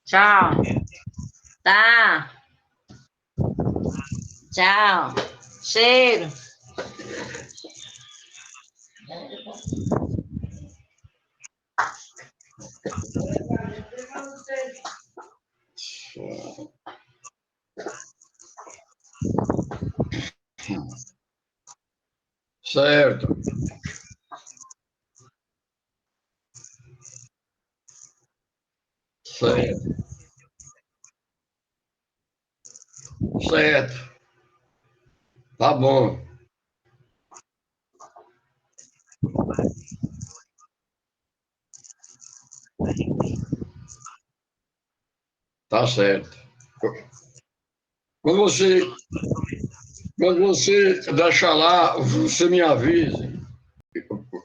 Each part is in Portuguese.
Tchau. Tá. Tchau. Cheiro. Certo. Certo. Certo. Tá bom. Tá certo. Quando você, quando você deixar lá, você me avise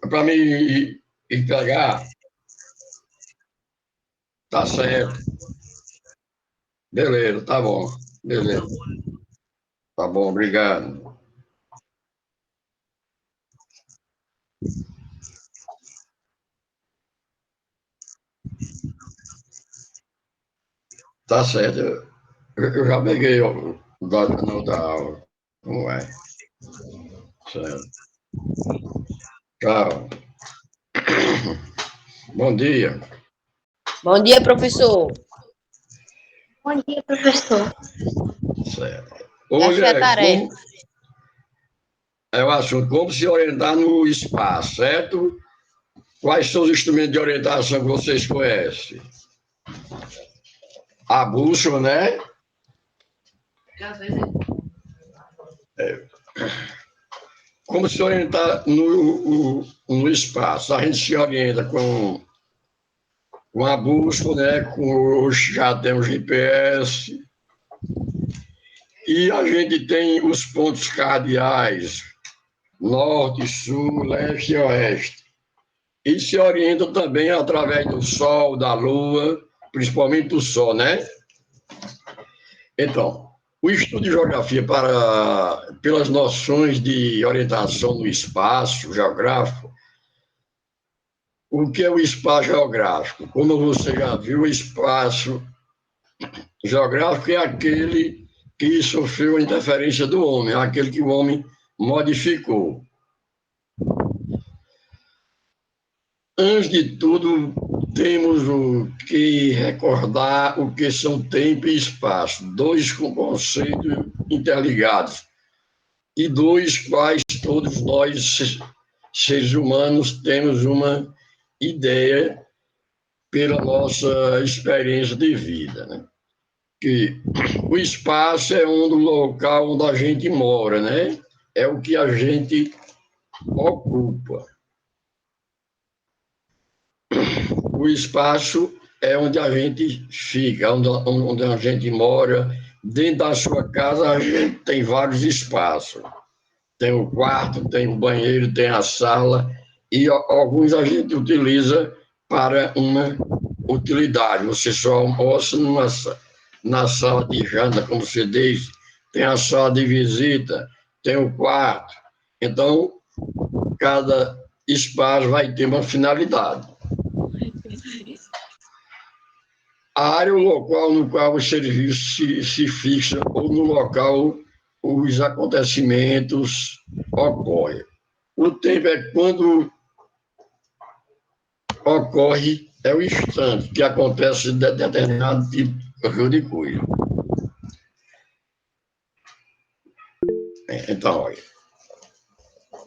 para mim ir pegar. Tá certo. Beleza, tá bom. Beleza. Tá bom, obrigado. Tá certo. Eu já peguei na outra aula. Como é? Certo. Tchau. Bom dia. Bom dia, professor. Bom dia, professor. Certo. Já Hoje fez a tarefa. é o assunto como se orientar no espaço, certo? Quais são os instrumentos de orientação que vocês conhecem? A bússola, né? Como se orientar no espaço? A gente se orienta com a bússola, né? Já tem o GPS, e a gente tem os pontos cardeais, norte, sul, leste e oeste. E se orienta também através do Sol, da Lua, principalmente do Sol, né? Então, o estudo de geografia pelas noções de orientação no espaço geográfico, o que é o espaço geográfico? Como você já viu, o espaço geográfico é aquele que sofreu a interferência do homem, é aquele que o homem modificou. Antes de tudo, temos o que recordar o que são tempo e espaço, dois conceitos interligados, e dois quais todos nós, seres humanos, temos uma ideia pela nossa experiência de vida, né? Que o espaço é o local onde a gente mora, né? É o que a gente ocupa. O espaço é onde a gente fica, onde a gente mora. Dentro da sua casa, a gente tem vários espaços. Tem o quarto, tem o banheiro, tem a sala, e alguns a gente utiliza para uma utilidade. Você só almoça na sala de janta, como você diz, tem a sala de visita, tem o quarto. Então, cada espaço vai ter uma finalidade. A área é o local no qual os serviços se fixam ou no local os acontecimentos ocorrem. O tempo é quando ocorre, é o instante que acontece de determinado tipo de coisa. Então, olha,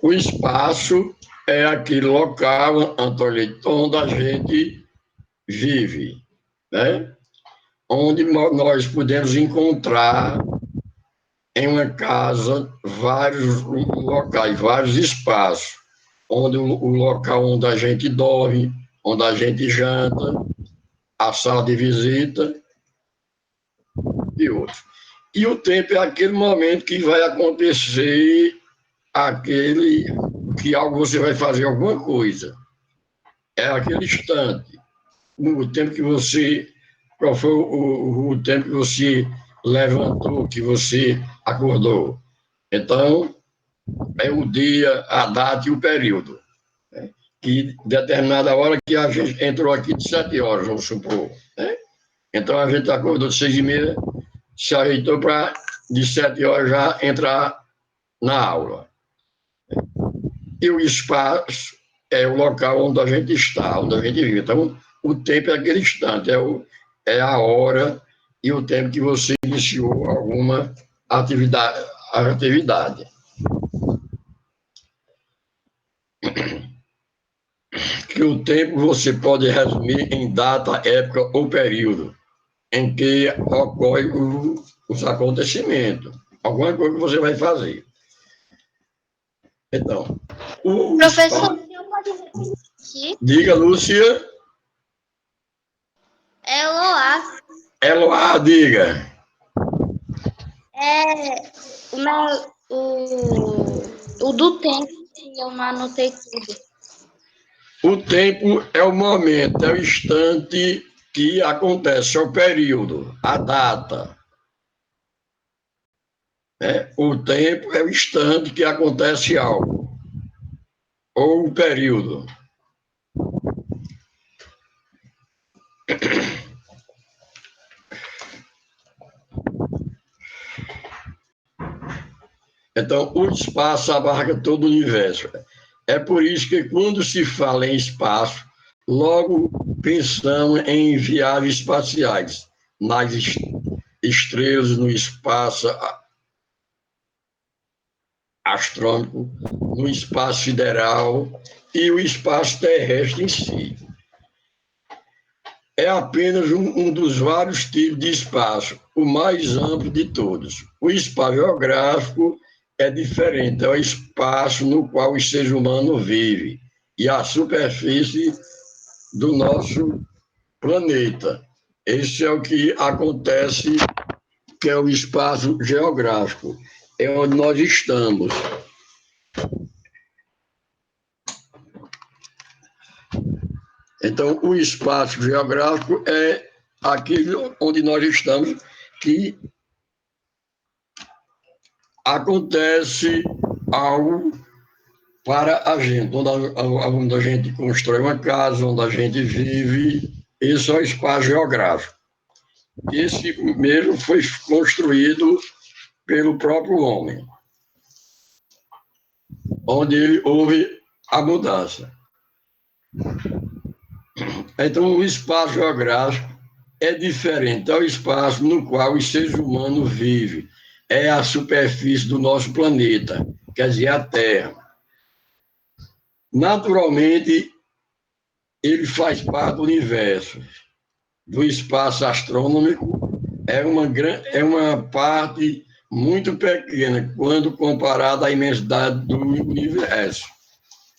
o espaço é aquele local, Antônio, onde a gente vive, né? Onde nós podemos encontrar em uma casa vários locais, vários espaços, onde o local onde a gente dorme, onde a gente janta, a sala de visita e outros. E o tempo é aquele momento que vai acontecer que algo você vai fazer alguma coisa. É aquele instante. O tempo que você. Qual foi o tempo que você levantou, que você acordou? Então, é o dia, a data e o período. Né? Que determinada hora que a gente entrou aqui de 7 horas, vamos supor. Né? Então a gente acordou de 6h30, se ajeitou para de 7 horas já entrar na aula. E o espaço é o local onde a gente está, onde a gente vive. Então, o tempo é aquele instante, é a hora e o tempo que você iniciou alguma atividade. Que o tempo você pode resumir em data, época ou período em que ocorre os acontecimentos, alguma coisa que você vai fazer. Então, Professor, o senhor pode repetir? Diga, Lúcia. Eloá, Diga. O do tempo que eu não anotei tudo. O tempo é o momento, é o instante que acontece, é o período, a data. O tempo é o instante que acontece algo, ou o período. Então, o espaço abarca todo o universo. É por isso que, quando se fala em espaço, logo pensamos em viagens espaciais, nas estrelas, no espaço astrônomico, no espaço sideral e o espaço terrestre em si. É apenas um dos vários tipos de espaço, o mais amplo de todos. O espaço geográfico é diferente, é o espaço no qual o ser humano vive e a superfície do nosso planeta. Esse é o que acontece, que é o espaço geográfico, é onde nós estamos. Então, o espaço geográfico é aquilo onde nós estamos, que acontece algo para a gente, onde a gente constrói uma casa, onde a gente vive. Esse é o espaço geográfico. Esse mesmo foi construído pelo próprio homem, onde houve a mudança. Então, o espaço geográfico é diferente, é o espaço no qual os seres humanos vivem, é a superfície do nosso planeta, quer dizer, a Terra. Naturalmente, ele faz parte do universo, do espaço astronômico, é uma parte muito pequena quando comparada à imensidade do universo.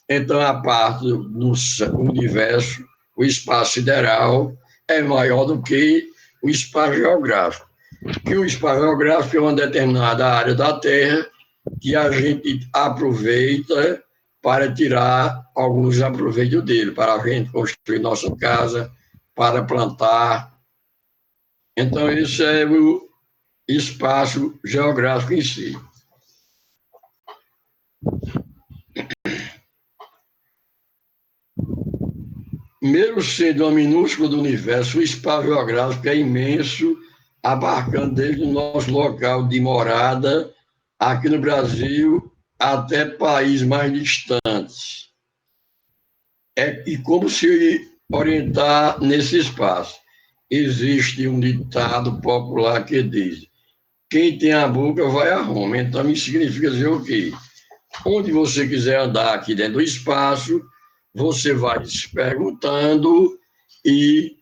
Então, a parte do universo, o espaço sideral, é maior do que o espaço geográfico. Que o espaço geográfico é uma determinada área da Terra que a gente aproveita para tirar alguns aproveitos dele, para a gente construir nossa casa, para plantar. Então, esse é o espaço geográfico em si. Mesmo sendo uma minúscula do universo, o espaço geográfico é imenso, abarcando desde o nosso local de morada, aqui no Brasil, até países mais distantes. E como se orientar nesse espaço? Existe um ditado popular que diz: quem tem a boca vai a Roma. Então, isso significa dizer o quê? Onde você quiser andar aqui dentro do espaço, você vai se perguntando e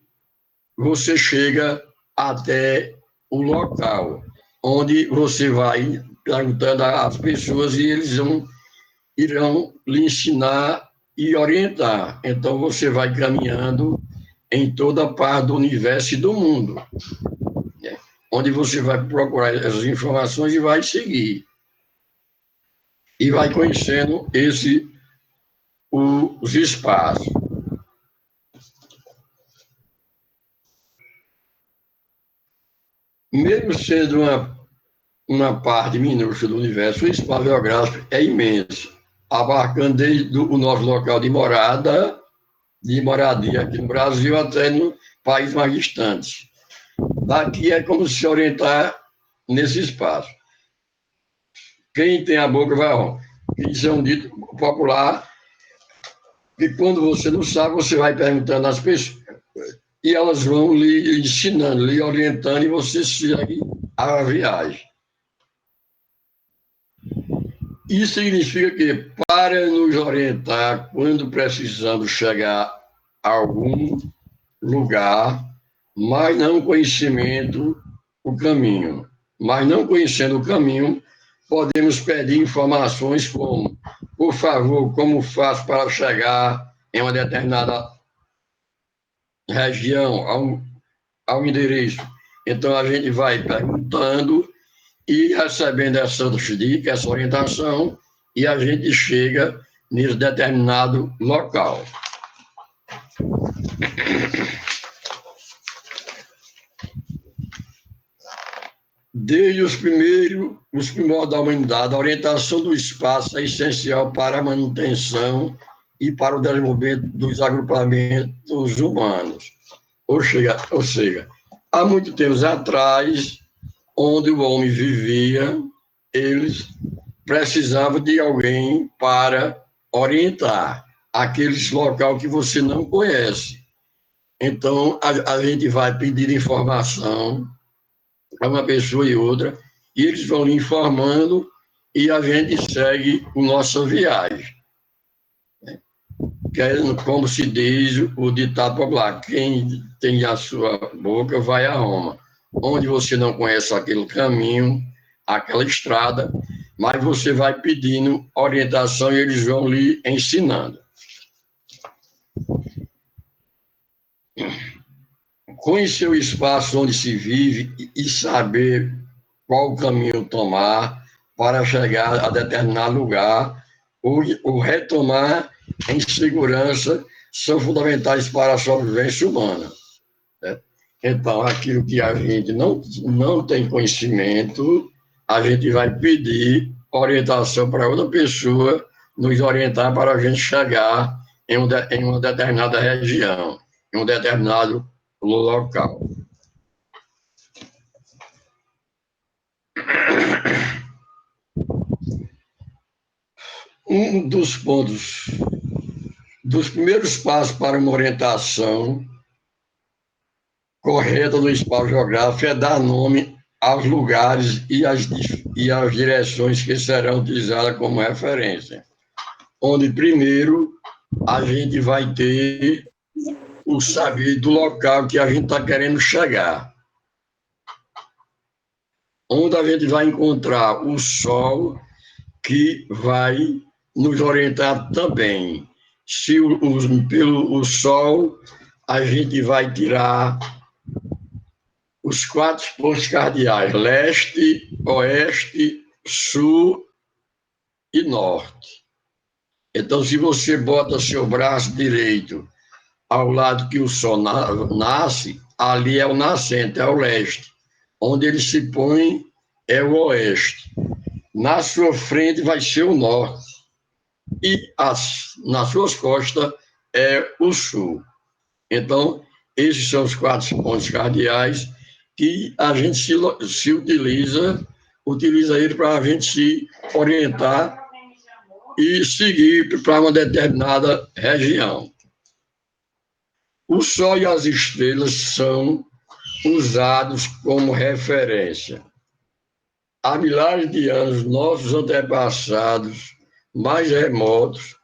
você chega até o local, onde você vai perguntando às pessoas e eles irão lhe ensinar e orientar. Então, você vai caminhando em toda parte do universo e do mundo, né? Onde você vai procurar essas informações e vai seguir. E vai conhecendo os espaços. Mesmo sendo uma parte minúscula do universo, o espaço geográfico é imenso, abarcando desde o nosso local de moradia aqui no Brasil até no país mais distante. Daqui é como se orientar nesse espaço. Quem tem a boca vai arrumar. Isso é um dito popular, que quando você não sabe, você vai perguntando às pessoas, e elas vão lhe ensinando, lhe orientando, e você segue a viagem. Isso significa que, para nos orientar, quando precisamos chegar a algum lugar, mas não conhecimento o caminho. Mas não conhecendo o caminho, podemos pedir informações como, por favor, como faço para chegar em uma determinada região, ao endereço. Então, a gente vai perguntando e recebendo essas dicas, essa orientação, e a gente chega nesse determinado local. Desde os primórdios da humanidade, a orientação do espaço é essencial para a manutenção e para o desenvolvimento dos agrupamentos humanos. Ou seja, há muito tempo atrás, onde o homem vivia, eles precisavam de alguém para orientar aqueles locais que você não conhece. Então, a gente vai pedir informação a uma pessoa e outra, e eles vão lhe informando e a gente segue a nossa viagem. Como se diz o ditado popular, quem tem a sua boca vai a Roma. Onde você não conhece aquele caminho, aquela estrada, mas você vai pedindo orientação e eles vão lhe ensinando. Conhecer o espaço onde se vive e saber qual o caminho tomar para chegar a determinado lugar ou retomar em segurança são fundamentais para a sobrevivência humana. Né? Então, aquilo que a gente não tem conhecimento, a gente vai pedir orientação para outra pessoa nos orientar para a gente chegar em uma determinada região, em um determinado local. Um dos pontos, dos primeiros passos para uma orientação correta do espaço geográfico é dar nome aos lugares e às direções que serão utilizadas como referência. Onde, primeiro, a gente vai ter o saber do local que a gente está querendo chegar. Onde a gente vai encontrar o sol que vai nos orientar também. Se pelo sol a gente vai tirar os 4 pontos cardeais, leste, oeste, sul e norte. Então, se você bota seu braço direito ao lado que o sol nasce, ali é o nascente, é o leste. Onde ele se põe é o oeste. Na sua frente vai ser o norte. E nas suas costas é o sul. Então, esses são os 4 pontos cardeais que a gente se utiliza ele para a gente se orientar e seguir para uma determinada região. O Sol e as estrelas são usados como referência. Há milhares de anos, nossos antepassados mais remotos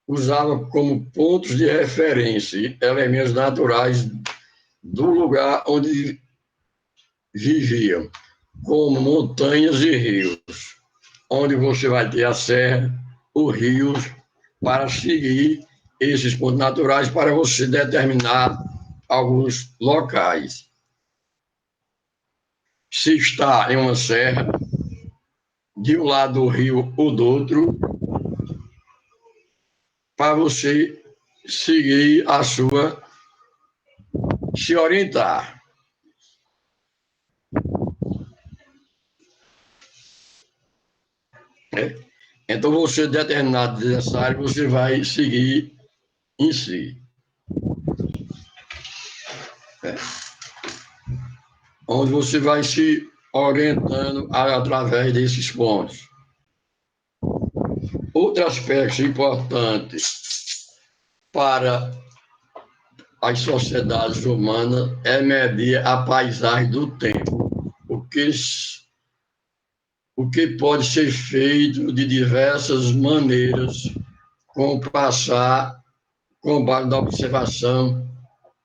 usavam como pontos de referência elementos naturais do lugar onde viviam, como montanhas e rios, onde você vai ter a serra, os rios, para seguir esses pontos naturais para você determinar alguns locais. Se está em uma serra, de um lado do rio ou do outro, para você seguir se orientar. Então, você determinado dessa área, você vai seguir em si. onde você vai se orientando através desses pontos. Outro aspecto importante para as sociedades humanas é medir a paisagem do tempo, o que pode ser feito de diversas maneiras, com base na observação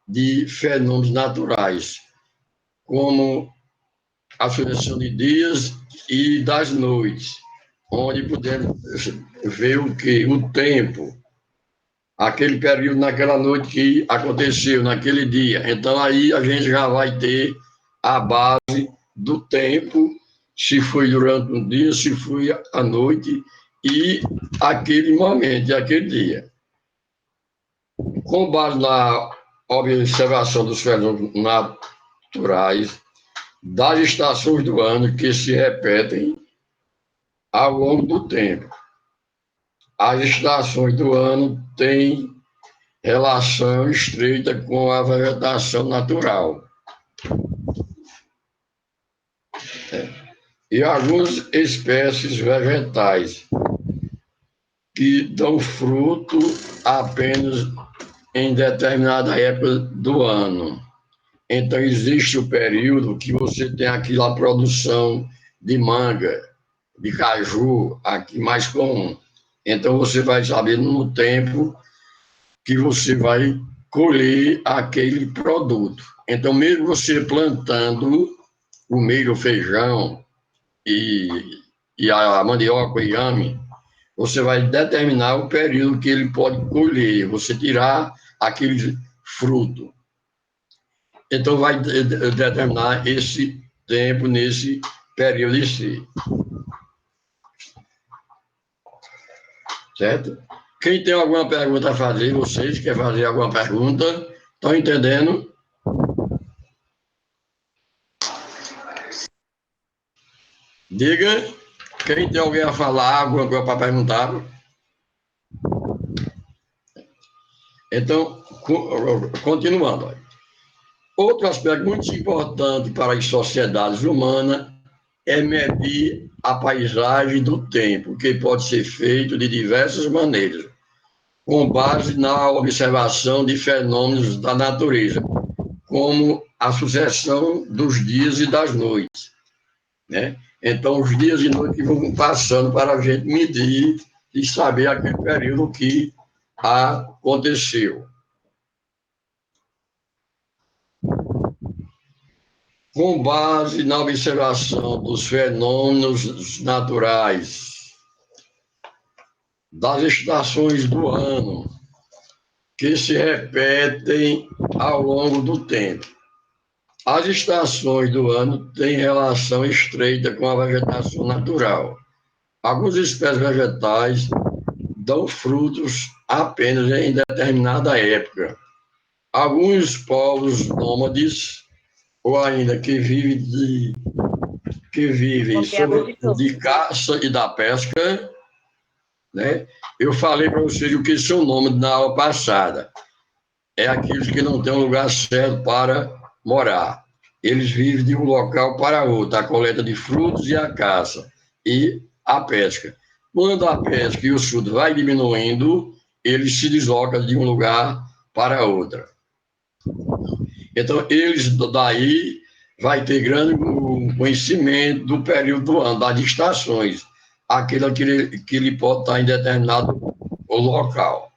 de fenômenos naturais, como a sucessão de dias e das noites, onde podemos ver o que? O tempo, aquele período naquela noite que aconteceu, naquele dia. Então, aí a gente já vai ter a base do tempo, se foi durante um dia, se foi à noite, e aquele momento, aquele dia. Com base na observação dos fenômenos naturais, das estações do ano que se repetem ao longo do tempo. As estações do ano têm relação estreita com a vegetação natural. E algumas espécies vegetais que dão fruto apenas em determinada época do ano. Então, existe o período que você tem aquela produção de manga, de caju, aqui mais comum. Então, você vai saber no tempo que você vai colher aquele produto. Então, mesmo você plantando o milho, o feijão e a mandioca, o inhame, você vai determinar o período que ele pode colher, você tirar aquele fruto. Então, vai determinar esse tempo nesse período em si. Certo? Quem tem alguma pergunta a fazer, vocês querem fazer alguma pergunta? Estão entendendo? Diga. Quem tem alguém a falar, alguma coisa para perguntar? Então, continuando. Outro aspecto muito importante para as sociedades humanas é medir a paisagem do tempo, que pode ser feito de diversas maneiras, com base na observação de fenômenos da natureza, como a sucessão dos dias e das noites, né? Então, os dias e noites vão passando para a gente medir e saber aquele período que aconteceu. Com base na observação dos fenômenos naturais, das estações do ano, que se repetem ao longo do tempo. As estações do ano têm relação estreita com a vegetação natural. Algumas espécies vegetais dão frutos apenas em determinada época. Alguns povos nômades, ou ainda que vivem de caça e da pesca, né? Eu falei para vocês o que são nômades na aula passada. É aqueles que não têm um lugar certo para morar. Eles vivem de um local para outro, a coleta de frutos e a caça, e a pesca. Quando a pesca e o fruto vai diminuindo, eles se deslocam de um lugar para outro. Então, eles daí vai ter grande conhecimento do período do ano, das estações, aquilo que ele pode estar em determinado local.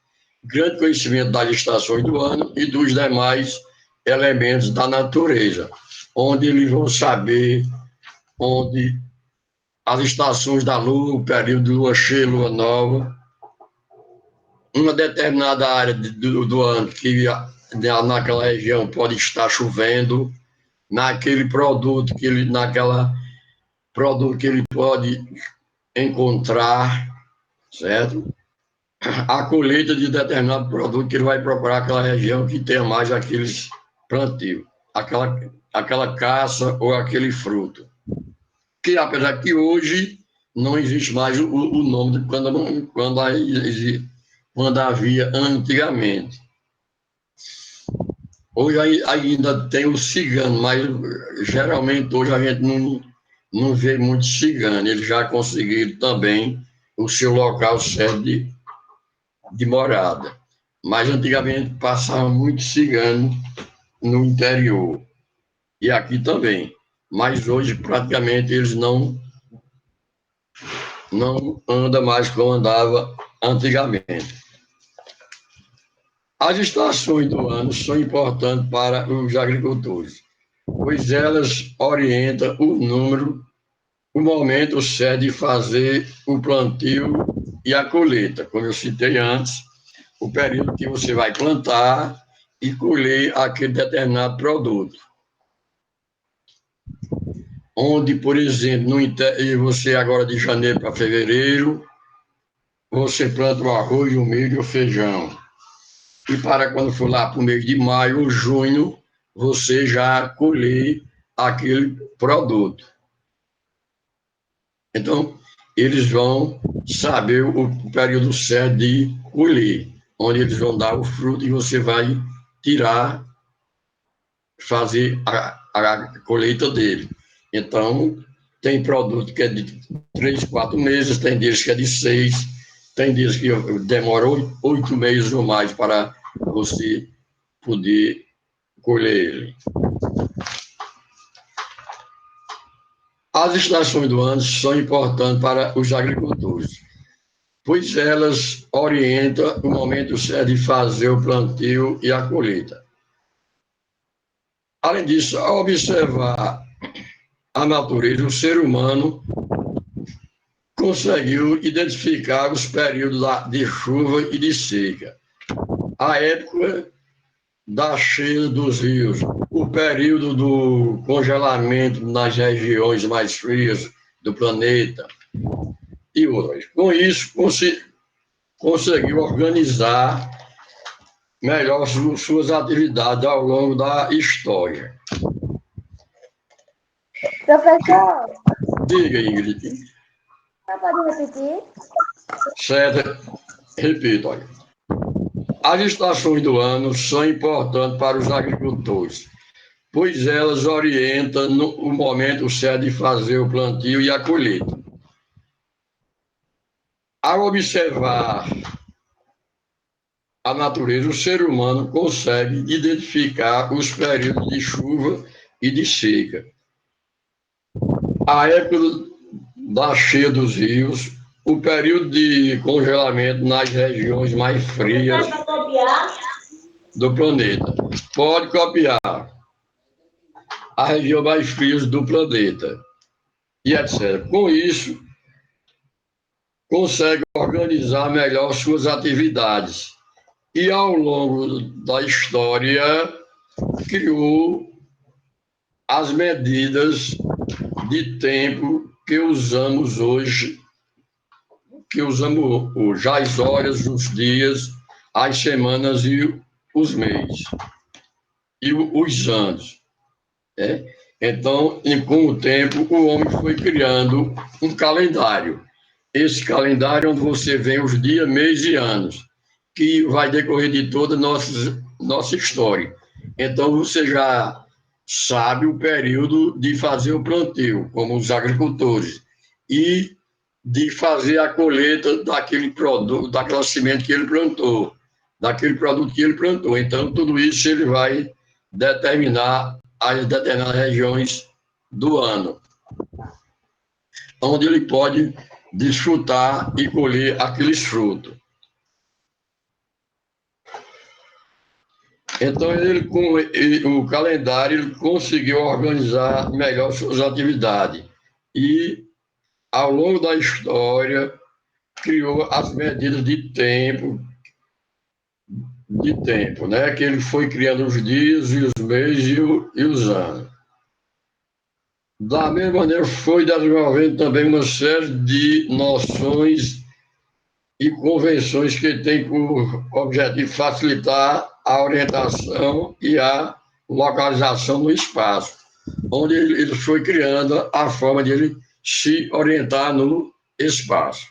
Grande conhecimento das estações do ano e dos demais elementos da natureza, onde eles vão saber onde as estações da lua, o período de lua cheia, lua nova, uma determinada área do ano que naquela região pode estar chovendo, naquele produto que ele pode encontrar, certo? A colheita de determinado produto que ele vai procurar aquela região que tenha mais aqueles plantios, aquela caça ou aquele fruto. Que apesar que hoje não existe mais o nome de quando havia antigamente. Hoje ainda tem o cigano, mas geralmente hoje a gente não vê muito cigano. Eles já conseguiram também o seu local certo de morada. Mas antigamente passava muito cigano no interior. E aqui também. Mas hoje praticamente eles não andam mais como andava antigamente. As estações do ano são importantes para os agricultores, pois elas orientam o momento certo de fazer o plantio e a colheita. Como eu citei antes, o período que você vai plantar e colher aquele determinado produto. Onde, por exemplo, você agora de janeiro para fevereiro, você planta o arroz, o milho e o feijão. E para quando for lá para o mês de maio ou junho, você já colher aquele produto. Então, eles vão saber o período certo de colher, onde eles vão dar o fruto e você vai tirar, fazer a colheita dele. Então, tem produto que é de 3, 4 meses, tem dias que é de 6, tem dias que demora 8 meses ou mais para você poder colher ele. As estações do ano são importantes para os agricultores, pois elas orientam o momento certo de fazer o plantio e a colheita. Além disso, ao observar a natureza, o ser humano conseguiu identificar os períodos de chuva e de seca, a época da cheia dos rios, o período do congelamento nas regiões mais frias do planeta e outras. Com isso, conseguiu organizar melhor suas atividades ao longo da história. Professor, Diga, Ingrid. pode repetir? Certo, repito, olha. As estações do ano são importantes para os agricultores, pois elas orientam o momento certo de fazer o plantio e a colheita. Ao observar a natureza, o ser humano consegue identificar os períodos de chuva e de seca. A época da cheia dos rios, o período de congelamento nas regiões mais frias do planeta. Pode copiar a região mais fria do planeta, e etc. Com isso, consegue organizar melhor suas atividades. E ao longo da história, criou as medidas de tempo que usamos hoje, as horas, os dias, as semanas e os meses, e os anos. Né? Então, com o tempo, o homem foi criando um calendário. Esse calendário onde você vê os dias, meses e anos, que vai decorrer de toda a nossa história. Então, você já sabe o período de fazer o plantio, como os agricultores, e de fazer a colheita daquele produto, daquela semente que ele plantou, daquele produto que ele plantou. Então, tudo isso ele vai determinar as determinadas regiões do ano, onde ele pode desfrutar e colher aqueles frutos. Então, ele, com o calendário, ele conseguiu organizar melhor suas atividades. E, ao longo da história, criou as medidas de tempo, né? Que ele foi criando os dias e os meses e os anos. Da mesma maneira, foi desenvolvendo também uma série de noções e convenções que têm por objetivo facilitar a orientação e a localização no espaço, onde ele foi criando a forma de ele se orientar no espaço.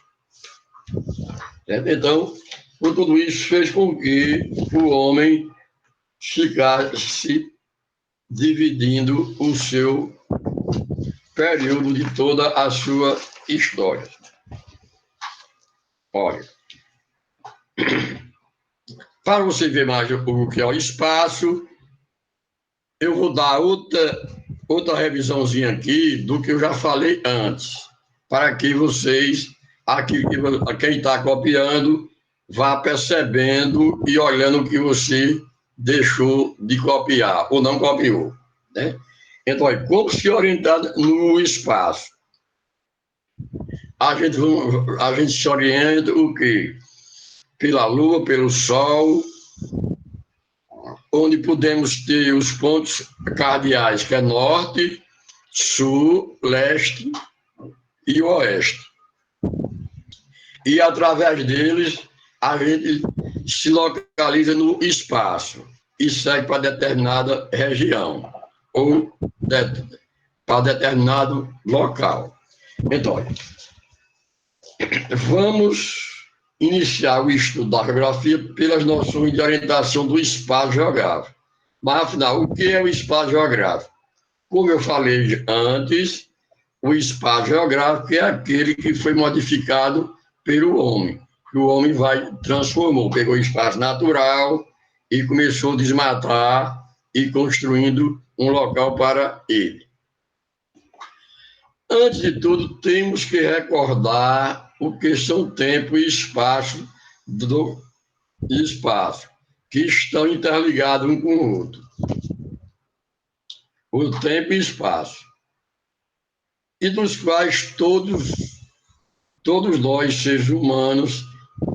Então, por tudo isso fez com que o homem ficar se dividindo o seu período de toda a sua história. Olha, para você ver mais o que é o espaço, eu vou dar outra revisãozinha aqui do que eu já falei antes, para que vocês, aqui, quem está copiando, vá percebendo e olhando o que você deixou de copiar ou não copiou, né? Então, como se orientar no espaço? A gente se orienta o quê? Pela Lua, pelo Sol, onde podemos ter os pontos cardeais, que é norte, sul, leste e oeste. E através deles, a gente se localiza no espaço e segue para determinada região ou para determinado local. Então, vamos iniciar o estudo da geografia pelas noções de orientação do espaço geográfico. Mas, afinal, o que é o espaço geográfico? Como eu falei antes, o espaço geográfico é aquele que foi modificado pelo homem. O homem transformou, pegou o espaço natural e começou a desmatar e construindo um local para ele. Antes de tudo, temos que recordar o que são tempo e espaço do espaço, que estão interligados um com o outro. O tempo e espaço. E dos quais todos nós, seres humanos,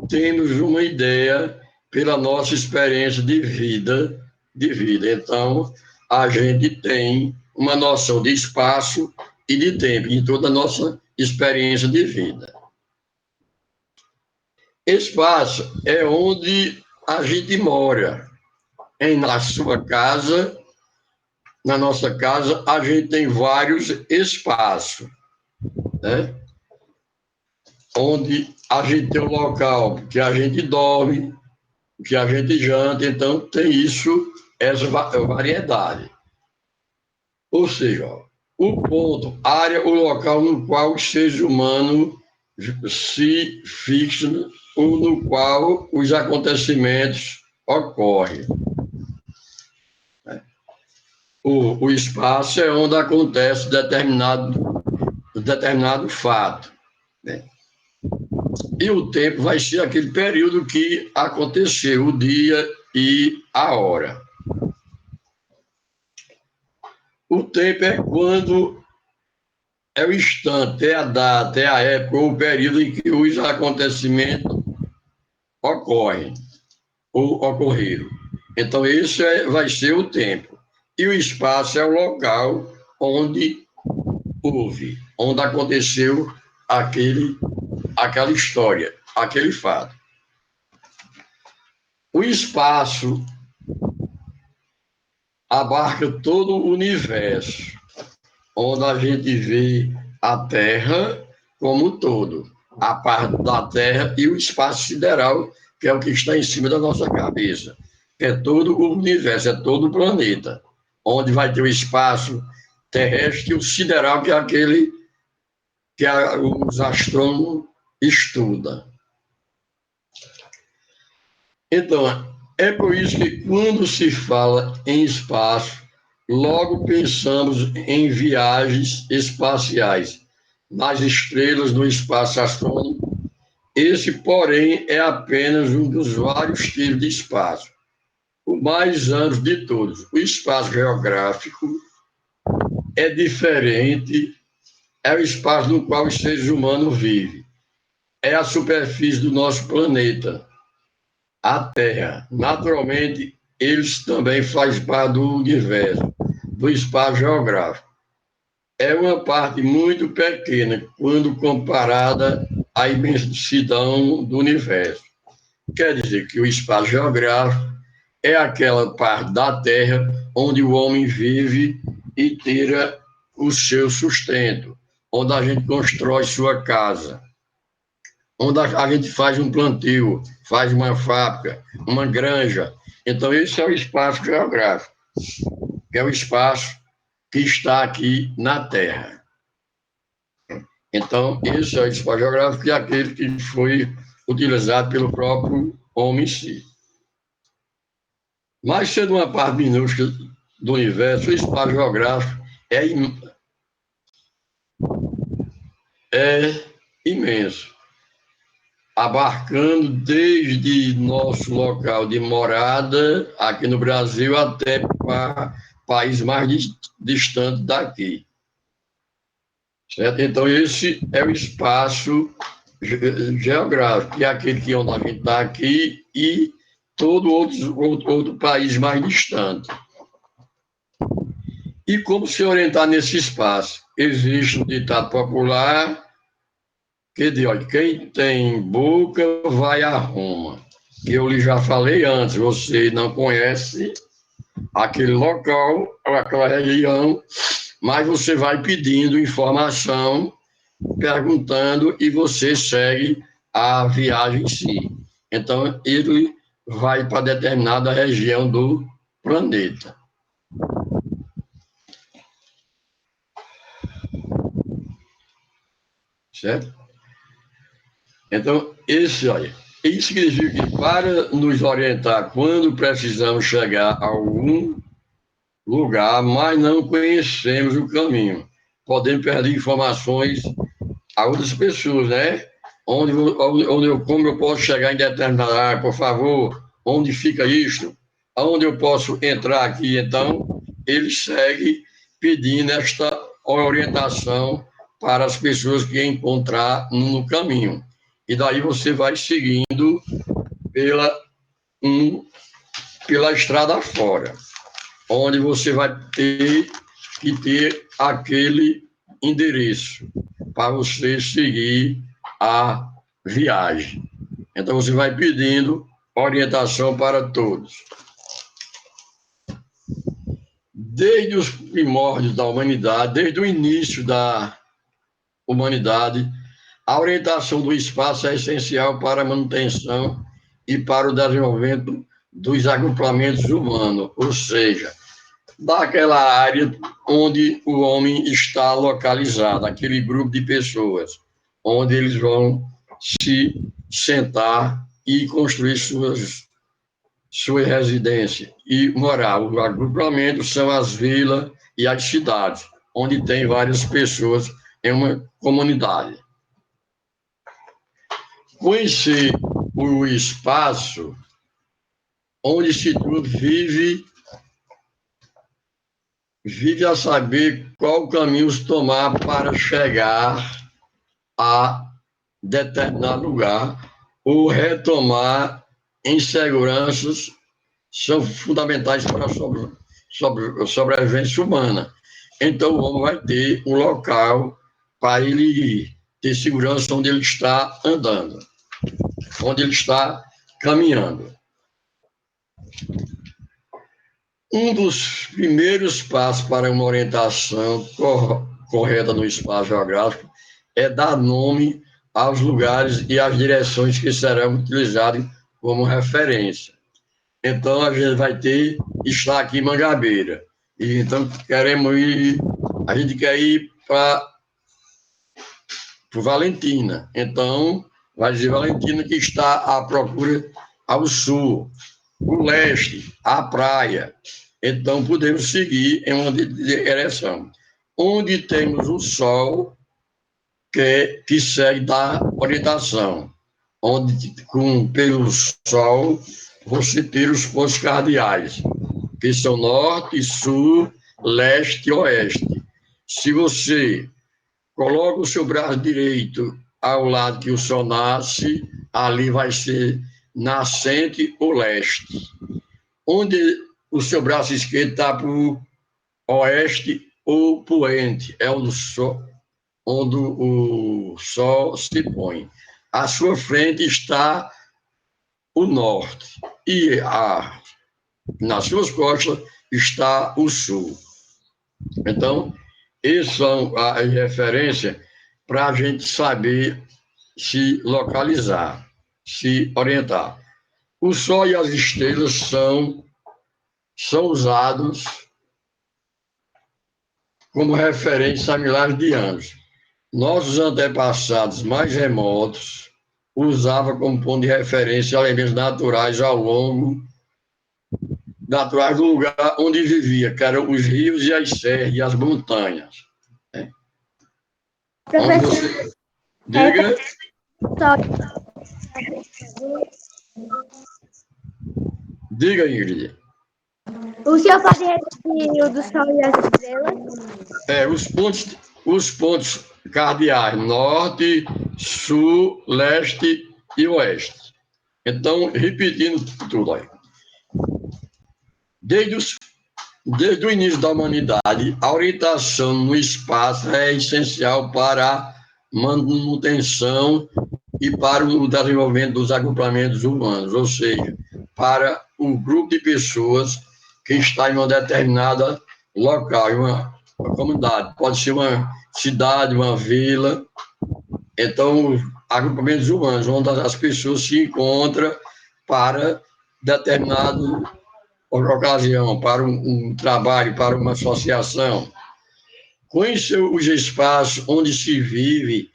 temos uma ideia pela nossa experiência de vida. Então, a gente tem uma noção de espaço e de tempo em toda a nossa experiência de vida. Espaço é onde a gente mora. Na sua casa, na nossa casa, a gente tem vários espaços, né? Onde a gente tem um local que a gente dorme, que a gente janta, então tem essa variedade. Ou seja, o ponto, área, o local no qual os seres humanos se fixam ou no qual os acontecimentos ocorrem. O espaço é onde acontece determinado fato, né? E o tempo vai ser aquele período que aconteceu, o dia e a hora. O tempo é quando é o instante, é a data, é a época ou o período em que os acontecimentos ocorrem ou ocorreram. Então, esse vai ser o tempo. E o espaço é o local onde houve, onde aconteceu aquela história, aquele fato. O espaço abarca todo o universo, onde a gente vê a Terra como um todo, a parte da Terra e o espaço sideral, que é o que está em cima da nossa cabeça. É todo o universo, é todo o planeta, onde vai ter o espaço terrestre e o sideral, que é aquele que os astrônomos estudam. Então, é por isso que quando se fala em espaço, logo pensamos em viagens espaciais, nas estrelas, no espaço astrônomico. Esse, porém, é apenas um dos vários tipos de espaço, o mais amplo de todos. O espaço geográfico é diferente, é o espaço no qual os seres humanos vivem. É a superfície do nosso planeta, a Terra. Naturalmente, eles também fazem parte do universo, do espaço geográfico. É uma parte muito pequena quando comparada à imensidão do universo. Quer dizer que o espaço geográfico é aquela parte da Terra onde o homem vive e tira o seu sustento, onde a gente constrói sua casa, onde a gente faz um plantio, faz uma fábrica, uma granja, Então, esse é o espaço geográfico, que é o espaço que está aqui na Terra. Então, esse é o espaço geográfico, que é aquele que foi utilizado pelo próprio homem em si. Mas, sendo uma parte minúscula do universo, o espaço geográfico é imenso, abarcando desde nosso local de morada, aqui no Brasil, até para países mais distantes daqui. Certo? Então, esse é o espaço geográfico, que é aquele que onde a gente está aqui e todo outro país mais distante. E como se orientar nesse espaço? Existe um ditado popular que diz, olha, quem tem boca vai a Roma. Eu lhe já falei antes, você não conhece aquele local, aquela região, mas você vai pedindo informação, perguntando, e você segue a viagem em si. Então, ele vai para determinada região do planeta. Certo? Então, isso significa que para nos orientar quando precisamos chegar a algum lugar, mas não conhecemos o caminho, podemos perder informações a outras pessoas, né? Como eu posso chegar em determinada área, por favor, onde fica isto? Onde eu posso entrar aqui? Então, ele segue pedindo esta orientação para as pessoas que encontrar no caminho. E daí você vai seguindo pela estrada fora, onde você vai ter que ter aquele endereço para você seguir a viagem. Então, você vai pedindo orientação para todos. Desde os primórdios da humanidade, desde o início da humanidade, a orientação do espaço é essencial para a manutenção e para o desenvolvimento dos agrupamentos humanos, ou seja, daquela área onde o homem está localizado, aquele grupo de pessoas, onde eles vão se sentar e construir sua residência e morar. O agrupamento são as vilas e as cidades, onde tem várias pessoas em uma comunidade. Conhecer o espaço onde se vive a saber qual caminho tomar para chegar a determinado lugar ou retomar inseguranças são fundamentais para a sobrevivência humana. Então, o homem vai ter um local para ele ter segurança onde ele está andando, onde ele está caminhando. Um dos primeiros passos para uma orientação correta no espaço geográfico é dar nome aos lugares e às direções que serão utilizados como referência. Então, a gente vai estar aqui em Mangabeira. E então, a gente quer ir para Valentina. Então, vai dizer Valentina que está à procura ao sul, o leste, a praia. Então, podemos seguir em uma direção. Onde temos o sol, que segue da orientação. Onde, pelo sol, você ter os pontos cardeais, que são norte, sul, leste e oeste. Se você coloca o seu braço direito ao lado que o sol nasce, ali vai ser nascente ou leste. Onde o seu braço esquerdo está para o oeste ou poente, é onde o sol se põe. À sua frente está o norte e nas suas costas está o sul. Então, essas são as referências para a gente saber se localizar, se orientar. O Sol e as estrelas são usados como referência há milhares de anos. Nossos antepassados mais remotos usavam como ponto de referência elementos naturais naturais do lugar onde vivia, que eram os rios e as serras e as montanhas. Né? Professor, Diga. Diga, Ingrid. o senhor pode repetir o do Sol e as estrelas? Os pontos cardeais, norte, sul, leste e oeste. Então, repetindo tudo aí. Desde o início da humanidade, a orientação no espaço é essencial para a manutenção e para o desenvolvimento dos agrupamentos humanos, ou seja, para um grupo de pessoas que está em uma determinada local, em uma comunidade, pode ser uma cidade, uma vila. Então, agrupamentos humanos, onde as pessoas se encontram para determinada ocasião, para um trabalho, para uma associação. Conhecer os espaços onde se vive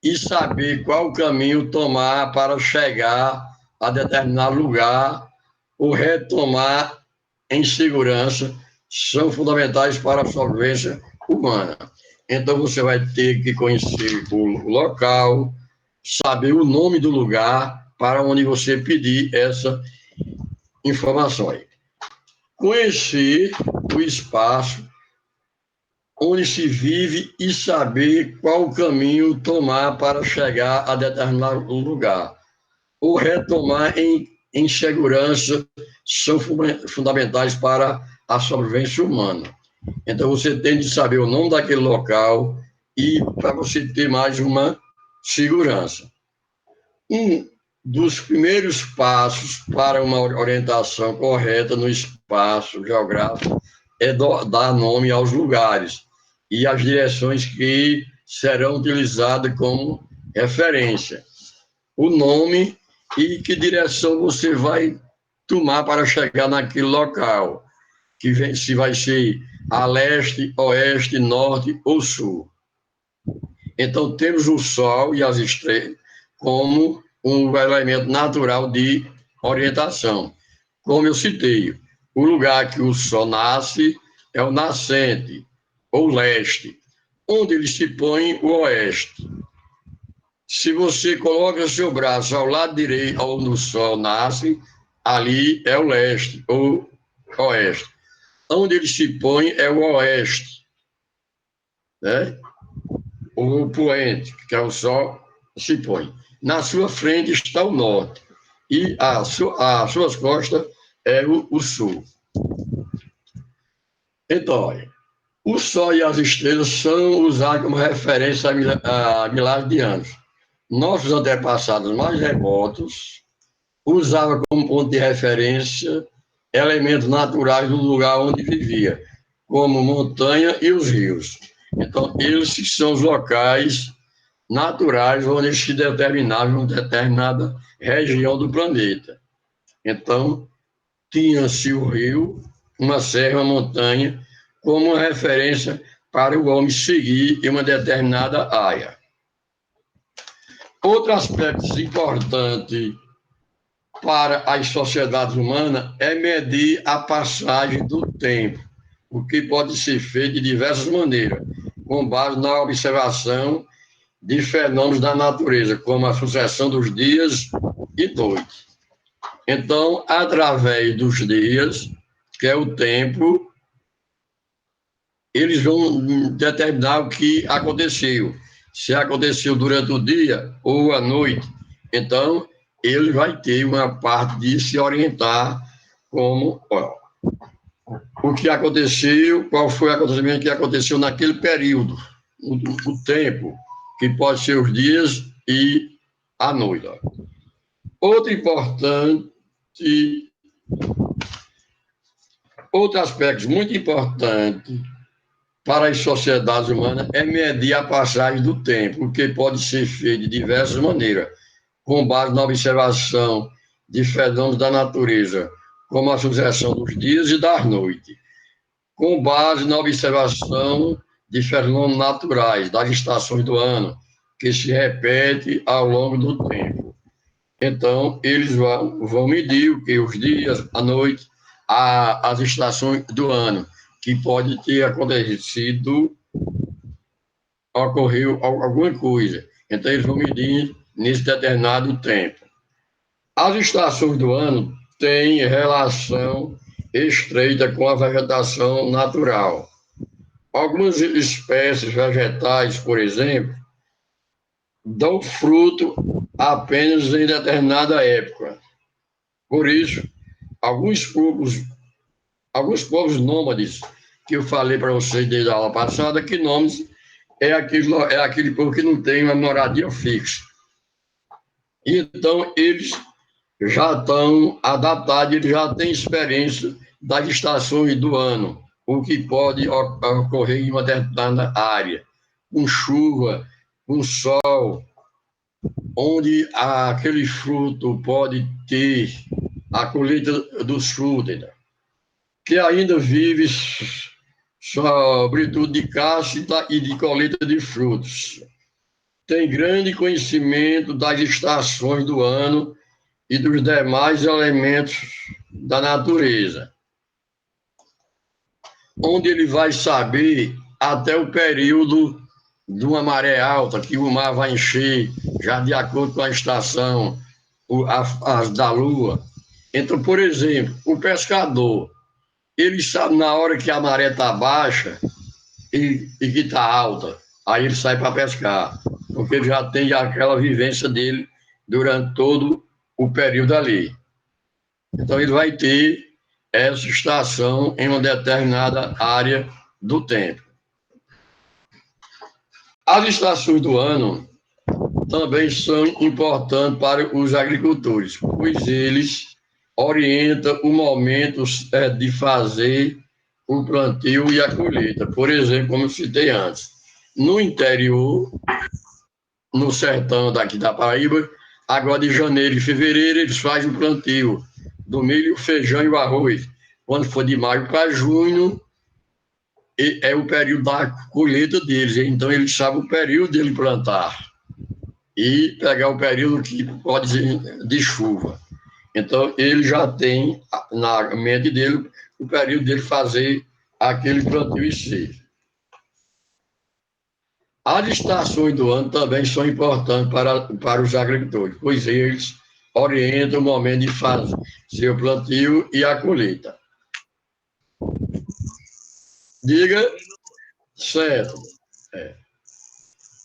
e saber qual caminho tomar para chegar a determinado lugar ou retomar em segurança são fundamentais para a sobrevivência humana. Então, você vai ter que conhecer o local, saber o nome do lugar para onde você pedir essa informação aí. Conhecer o espaço onde se vive e saber qual caminho tomar para chegar a determinado lugar, ou retomar em segurança, são fundamentais para a sobrevivência humana. Então, você tem de saber o nome daquele local e para você ter mais uma segurança. Um dos primeiros passos para uma orientação correta no espaço geográfico é dar nome aos lugares e às direções que serão utilizadas como referência. O nome e que direção você vai tomar para chegar naquele local, se vai ser a leste, oeste, norte ou sul. Então, temos o Sol e as estrelas como um elemento natural de orientação. Como eu citei, o lugar que o Sol nasce é o nascente, ou leste, onde ele se põe o oeste. Se você coloca seu braço ao lado direito, onde o Sol nasce, ali é o leste, ou oeste. Onde ele se põe é o oeste, né? O poente, que é o Sol, se põe. Na sua frente está o norte, e as suas costas é o sul. Então, olha, o Sol e as estrelas são usados como referência há milhares de anos. Nossos antepassados mais remotos usavam como ponto de referência elementos naturais do lugar onde vivia, como montanha e os rios. Então, eles são os locais naturais onde se determinava uma determinada região do planeta. Então, tinha-se o rio, uma serra, uma montanha, como uma referência para o homem seguir em uma determinada área. Outro aspecto importante para as sociedades humanas é medir a passagem do tempo, o que pode ser feito de diversas maneiras, com base na observação de fenômenos da natureza, como a sucessão dos dias e noites. Então, através dos dias, que é o tempo, eles vão determinar o que aconteceu. Se aconteceu durante o dia ou a noite. Então, ele vai ter uma parte de se orientar como o que aconteceu, qual foi o acontecimento que aconteceu naquele período, o tempo, que pode ser os dias e a noite. Outro aspecto muito importante para as sociedades humanas é medir a passagem do tempo, o que pode ser feito de diversas maneiras, com base na observação de fenômenos da natureza, como a sucessão dos dias e das noites, com base na observação de fenômenos naturais, das estações do ano, que se repete ao longo do tempo. Então, eles vão medir o que os dias, a noite, as estações do ano, que pode ter acontecido, ocorreu alguma coisa. Então, eles vão medir nesse determinado tempo. As estações do ano têm relação estreita com a vegetação natural. Algumas espécies vegetais, por exemplo, dão fruto apenas em determinada época. Por isso, alguns povos nômades, que eu falei para vocês desde a aula passada, que nômades é aquele povo que não tem uma moradia fixa. Então, eles já estão adaptados, eles já têm experiência das estações do ano, o que pode ocorrer em uma determinada área, com chuva, com sol, onde aquele fruto pode ter a colheita dos frutos, que ainda vive sobretudo de caça e de colheita de frutos. Tem grande conhecimento das estações do ano e dos demais elementos da natureza, onde ele vai saber até o período de uma maré alta, que o mar vai encher, já de acordo com a estação da lua. Então, por exemplo, o pescador, ele sabe na hora que a maré está baixa e que está alta, aí ele sai para pescar, porque ele já tem aquela vivência dele durante todo o período ali. Então, ele vai ter essa estação em uma determinada área do tempo. As estações do ano também são importantes para os agricultores, pois eles orientam o momento de fazer o plantio e a colheita. Por exemplo, como eu citei antes, no interior, no sertão daqui da Paraíba, agora de janeiro e fevereiro, eles fazem o plantio do milho, o feijão e o arroz. Quando for de maio para junho, é o período da colheita deles. Então, eles sabem o período dele plantar e pegar o período que pode ser de chuva. Então, ele já tem na mente dele o período dele fazer aquele plantio em si. As estações do ano também são importantes para os agricultores, pois eles orientam o momento de fazer seu plantio e a colheita. Diga certo.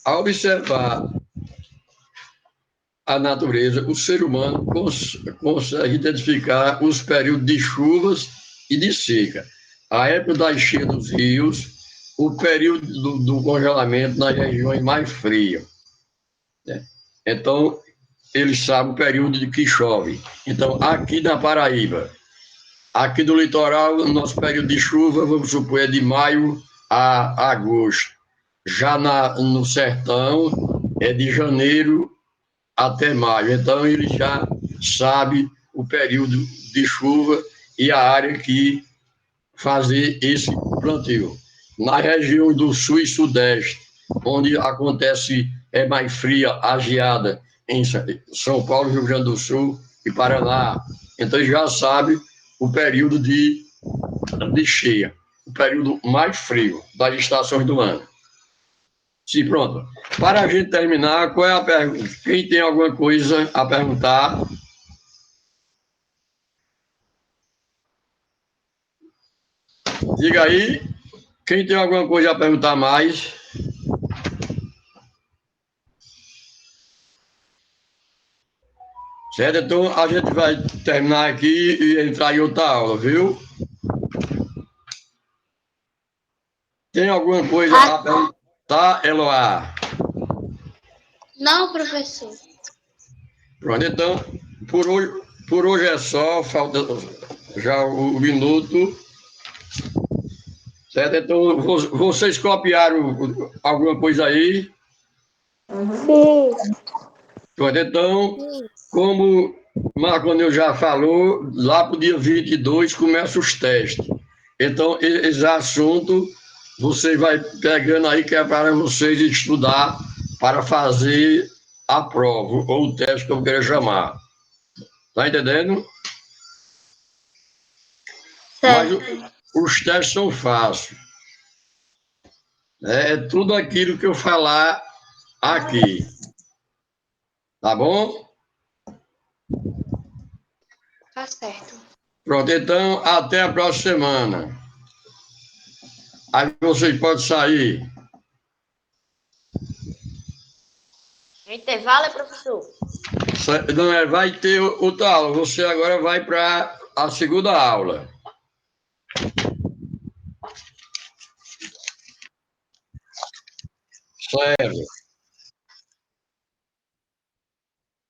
Ao observar a natureza, o ser humano consegue identificar os períodos de chuvas e de seca, a época da enchente dos rios, o período do congelamento nas regiões mais frias. Né? Então, eles sabem o período de que chove. Então, aqui na Paraíba, aqui do litoral, o nosso período de chuva, vamos supor, é de maio a agosto. Já no sertão, é de janeiro até maio. Então, ele já sabe o período de chuva e a área que fazer esse plantio. Na região do sul e sudeste, onde acontece mais fria, a geada, em São Paulo, Rio Grande do Sul e Paraná. Então, ele já sabe o período de cheia, o período mais frio das estações do ano. Sim, pronto. Para a gente terminar, qual é a pergunta? Quem tem alguma coisa a perguntar? Diga aí. Quem tem alguma coisa a perguntar mais? Certo? Então, a gente vai terminar aqui e entrar em outra aula, viu? Tem alguma coisa a perguntar, Eloá? Não, professor. Pronto, então, por hoje é só, falta já o minuto. Certo? Então, vocês copiaram alguma coisa aí? Sim. Pronto, então, como Marconil já falou, lá para o dia 22 começa os testes. Então, esse assunto você vai pegando aí, que é para vocês estudar para fazer a prova, ou o teste que eu quero chamar. Tá entendendo? Certo. Mas os testes são fáceis. É tudo aquilo que eu falar aqui. Tá bom? Tá certo. Pronto, então até a próxima semana. Aí vocês podem sair. Intervalo, professor? Não, vai ter outra aula. Você agora vai para a segunda aula. Sério.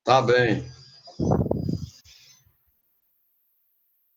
Tá bem.